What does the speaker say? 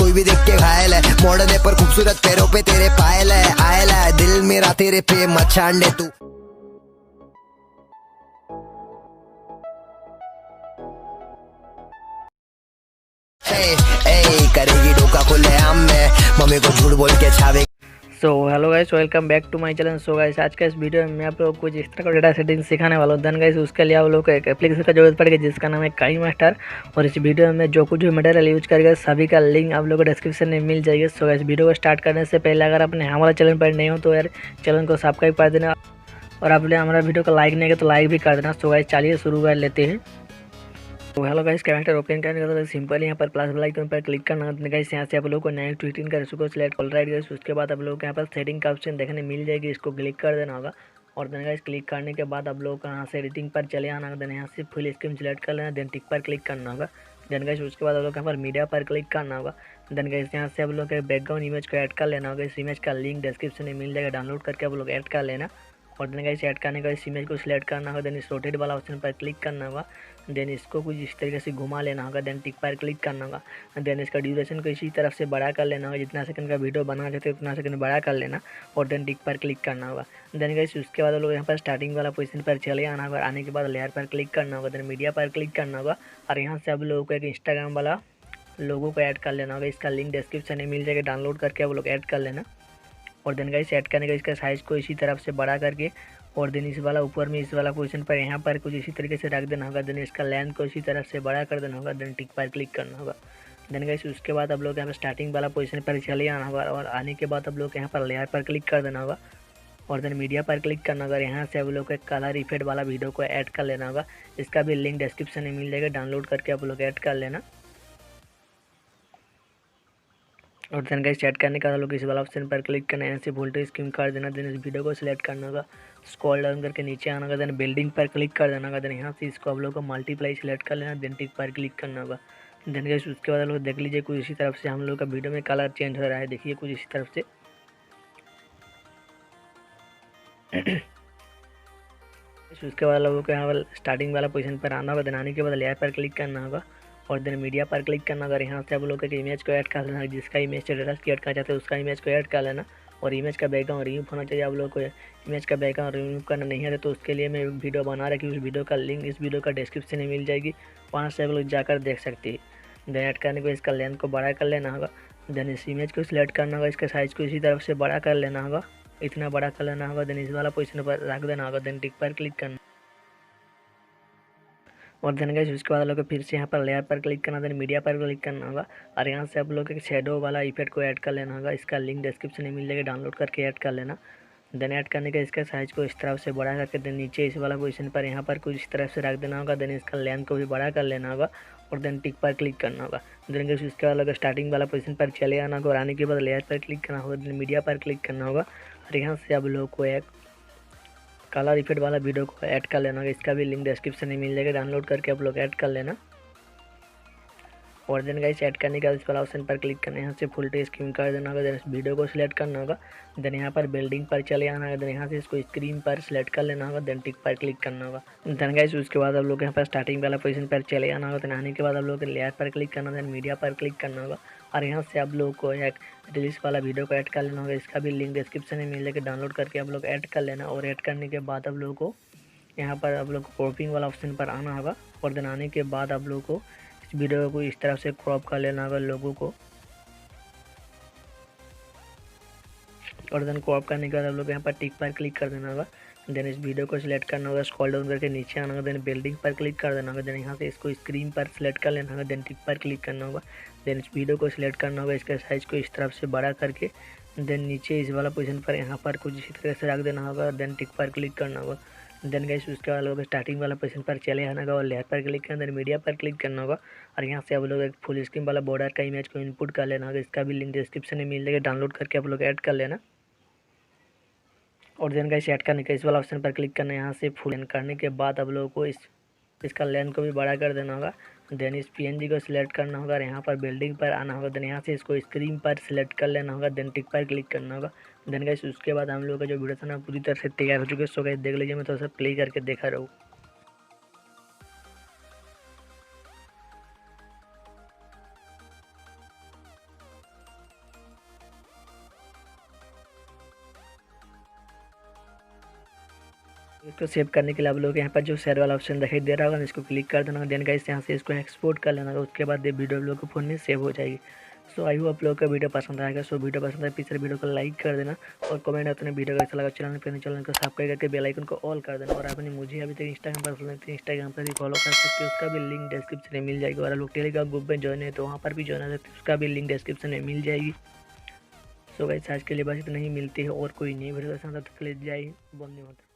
कोई भी देख के घायल है, मोड़ने पर खूबसूरत पैरों पे तेरे पायल है, आयल है दिल मेरा तेरे पे मचान दे तू। करेगी डोका खुले आम में, मम्मी को झूठ बोल के छावे। So hello guys, welcome back to my channel. So guys, आज का इस वीडियो में मैं आप लोगों को कुछ इस तरह का डेटा सेटिंग सिखाने वाला हूँ। देन गाइस, उसके लिए आप लोगों को एक एप्लीकेशन का जरूरत पड़ेगी जिसका नाम है काई मास्टर। और इस वीडियो में जो कुछ भी मटेरियल यूज करेगा सभी का लिंक आप लोगों को डिस्क्रिप्शन में मिल जाएगी। सो गाइस, वीडियो को स्टार्ट करने से पहले अगर अपने हमारा चैनल पर नहीं हो तो यार चैनल को सब्सक्राइब कर देना, और आपने हमारा वीडियो को लाइक नहीं किया तो लाइक भी कर देना। सो गाइस, चलिए शुरू कर लेते हैं। तो हेलो गाइस, कैमेरा ओपन करने का तो सिंपल यहाँ पर प्लस वाला आइकन पर क्लिक करना है गाइस। यहाँ से आप लोगों को नया ट्वीटिंग का इसको सिलेक्ट ऑल राइट गाइस। उसके बाद आप लोगों को यहाँ पर सेटिंग का ऑप्शन देखने मिल जाएगी, इसको क्लिक कर देना होगा। और देन गाइस, क्लिक करने के बाद आप लोगों को यहाँ से एडिटिंग पर चले आना होगा। देन यहाँ से फुल स्क्रीन सिलेक्ट कर लेना, देन टिक पर क्लिक करना होगा। देन गाइस, उसके बाद आप लोग यहाँ पर मीडिया पर क्लिक करना होगा। देन गाइस, यहाँ से आप लोग के बैकग्राउंड इमेज को ऐड कर लेना होगा। इस इमेज का लिंक डिस्क्रिप्शन में मिल जाएगा, डाउनलोड करके आप लोग ऐड कर लेना। और देन गाइस, ऐड करने का इस इमेज को सिलेक्ट करना होगा। देन इस रोटेट वाला ऑप्शन पर क्लिक करना होगा। देन इसको कुछ इस तरीके से घुमा लेना होगा। देन टिक पर क्लिक करना होगा। देन इसका ड्यूरेशन को इसी तरफ से बड़ा कर लेना होगा, जितना सेकंड का वीडियो बनाना चाहते हैं उतना सेकंड बड़ा कर लेना। और देन टिक पर क्लिक करना होगा। देन गाइस, उसके बाद लोग यहाँ पर स्टार्टिंग वाला पोजीशन पर चले आना होगा। आने के बाद लेयर पर क्लिक करना होगा। देन मीडिया पर क्लिक करना होगा। और यहाँ से आप लोगों को एक इंस्टाग्राम वाला लोगो को ऐड कर लेना होगा। इसका लिंक डिस्क्रिप्शन में मिल जाएगा, डाउनलोड करके आप लोग ऐड कर लेना। और देन गाइस, ऐड करने का इसका साइज़ को इसी तरफ से बड़ा करके, और देन इस वाला ऊपर में इस वाला पोजीशन पर यहाँ पर कुछ इसी तरीके से रख देना होगा। देन इसका लेंथ को इसी तरफ से बड़ा कर देना होगा। देन टिक पर क्लिक करना होगा। देन गाइस, उसके बाद आप लोग यहाँ पर स्टार्टिंग वाला पोजीशन पर चले आना होगा। और आने के बाद आप लोग यहाँ पर लेयर पर क्लिक कर देना होगा। और देन मीडिया पर क्लिक करना होगा। यहाँ से आप लोग को कलर इफेक्ट वाला वीडियो को ऐड कर लेना होगा। इसका भी लिंक डिस्क्रिप्शन में मिल जाएगा, डाउनलोड करके आप लोग ऐड कर लेना। और देन गाइस, ऐड करने का लोग इस वाला ऑप्शन पर क्लिक करना है, यहाँ से वोल्टेज स्कीम कर देना। देन इस वीडियो को सिलेक्ट करना होगा, स्क्रॉल डाउन करके नीचे आना होगा। देन बिल्डिंग पर क्लिक कर देना होगा। देन यहाँ से इसको आप लोग को मल्टीप्लाई सिलेक्ट कर लेना। देन टिक पर क्लिक करना होगा। देन गाइस, उसके बाद लोग देख लीजिए कुछ इसी तरफ से हम लोग का वीडियो में कलर चेंज हो रहा है, देखिए कुछ इसी तरफ से। उसके बाद लोगों को यहाँ पर स्टार्टिंग वाला पोजीशन पर आना होगा। देन आने के बाद लेयर पर क्लिक करना होगा। और देन मीडिया पर क्लिक करना होगा। यहाँ से आप लोग एक इमेज को ऐड कर लेना है, जिसका इमेज स्टेटस की ऐड करना चाहते हैं उसका इमेज को ऐड कर लेना। और इमेज का बैकग्राउंड रिमूव होना चाहिए। आप लोग को इमेज का बैकग्राउंड रिमूव करना नहीं है तो उसके लिए मैं वीडियो बना रखी हूँ, उस वीडियो का लिंक इस वीडियो का डिस्क्रिप्शन में मिल जाएगी, वहाँ से आप लोग जाकर देख सकते हैं। देन ऐड करने को इसका लेंथ को बड़ा कर लेना होगा। देन इस इमेज को सिलेक्ट करना होगा, इसका साइज़ को इसी तरफ से बड़ा कर लेना होगा, इतना बड़ा कर लेना होगा। देन इस वाला पोजीशन पर रख देना होगा। देन टिक पर क्लिक करना। और देन गाइस, उसके बाद लोग फिर से यहाँ पर लेयर पर क्लिक करना, देन मीडिया पर क्लिक करना होगा। और यहाँ से आप लोग एक शेडो वाला इफेक्ट को ऐड कर लेना होगा। इसका लिंक डिस्क्रिप्शन में मिल जाएगा, डाउनलोड करके ऐड कर लेना। देन ऐड करने का इसका साइज़ को इस तरफ से बड़ा करके देन नीचे इस वाला पोजीशन पर यहाँ पर कुछ इस तरफ से रख देना होगा। देन इसका लेंथ को भी बड़ा कर लेना होगा। और देन टिक पर क्लिक करना होगा। देन गाइस, उसके बाद लोग स्टार्टिंग वाला पोजीशन पर चले आना होगा। और आने के बाद लेयर पर क्लिक करना होगा। देन मीडिया पर क्लिक करना होगा। और यहाँ से आप लोग को एक कलर इफेक्ट वाला वीडियो को ऐड कर लेना होगा। इसका भी लिंक डिस्क्रिप्शन में मिल जाएगा, डाउनलोड करके आप लोग ऐड कर लेना। और देन गाइस, ऐड करने का इस वाला ऑप्शन पर क्लिक करना है, यहाँ से फुल टेक्स्ट स्क्रीन कर देना होगा। देन इस वीडियो को सिलेक्ट करना होगा। देन यहाँ पर बिल्डिंग पर चले आना है। देन यहाँ से इसको स्क्रीन पर सिलेक्ट कर लेना होगा। देन टिक पर क्लिक करना होगा। देन गाइस, उसके बाद आप लोग यहाँ पर स्टार्टिंग वाला पोजीशन पर चले आना होगा। देन आने के बाद आप लोग लेयर पर क्लिक करना, देन मीडिया पर क्लिक करना होगा। और यहाँ से आप लोग को एक रिलीज वाला वीडियो को ऐड कर लेना होगा। इसका भी लिंक डिस्क्रिप्शन में मिल जाएगा, डाउनलोड करके आप लोग ऐड कर लेना। और ऐड करने के बाद आप लोगों को यहाँ पर आप लोग को क्रॉपिंग वाला ऑप्शन पर आना होगा। और देन आने के बाद आप लोग को इस वीडियो को इस तरफ से क्रॉप कर लेना होगा लोगों को। और देन क्रॉप करने के बाद आप लोग यहाँ पर टिक पर क्लिक कर देना होगा। देन इस वीडियो को सिलेक्ट करना होगा, स्क्रॉल डाउन करके नीचे आना होगा। देन बिल्डिंग पर क्लिक कर देना होगा। देन यहाँ से इसको स्क्रीन पर सिलेक्ट कर लेना होगा। देन टिक पर क्लिक करना होगा। देन इस वीडियो को सिलेक्ट करना होगा, इसका साइज़ को इस तरफ से बड़ा करके देन नीचे इस वाला पोजीशन पर यहाँ पर कुछ इसी तरह से रख देना होगा। देन टिक पर क्लिक करना होगा। देन गाइस, उसके बाद लोग स्टार्टिंग वाला पोजीशन पर चले आना होगा। और लेयर पर क्लिक करना, देन मीडिया पर क्लिक करना होगा। और यहाँ से आप लोग एक फुल स्क्रीन वाला बॉर्डर का इमेज को इनपुट कर लेना होगा। इसका भी लिंक डिस्क्रिप्शन में मिल जाएगा, डाउनलोड करके आप लोग ऐड कर लेना। और देन गाइस, ऐड करने का इस वाला ऑप्शन पर क्लिक करना है, यहाँ से फुल करने के बाद आप लोगों को इसका लेंथ को भी बड़ा कर देना होगा। देन इस पीएनजी को सिलेक्ट करना होगा और यहाँ पर बिल्डिंग पर आना होगा। देन यहाँ से इसको स्क्रीन पर सिलेक्ट कर लेना होगा। देन टिक पर क्लिक करना होगा। देन गाइस, उसके बाद हम लोग का जो वीडियो था ना पूरी तरह से तैयार हो चुके हैं। सो गाइस, देख लीजिए, मैं थोड़ा सा प्ले करके देखा रहूँ। इसको सेव करने के लिए आप लोग यहाँ पर जो शेयर वाला ऑप्शन दिखाई दे रहा होगा, इसको क्लिक कर देना। देन गाइस यहाँ से इसको एक्सपोर्ट कर लेना। उसके बाद ये वीडियो आप लोग के फ़ोन में सेव हो जाएगी। सो आई होप आप लोग का वीडियो पसंद आएगा। सो वीडियो पसंद आए पिछले वीडियो को लाइक कर देना और कमेंट अपने वीडियो कैसा लगा। चैनल को सब्सक्राइब करके बेल आइकन को ऑल कर देना। और आपने मुझे अभी तक इंस्टाग्राम पर फॉलो नहीं तो इंस्टाग्राम पर भी फॉलो कर सकते हो, उसका भी लिंक डिस्क्रिप्शन में मिल जाएगी। और आप लोग टेलीग्राम ग्रुप में ज्वाइन है तो वहाँ पर भी ज्वाइन हो सकते हैं, उसका भी लिंक डिस्क्रिप्शन में मिल जाएगी। सो गाइस आज के लिए बस इतना ही, मिलती है और कोई नई वीडियो के साथ। तब तक के लिए जय हिंद, वंदे मातरम।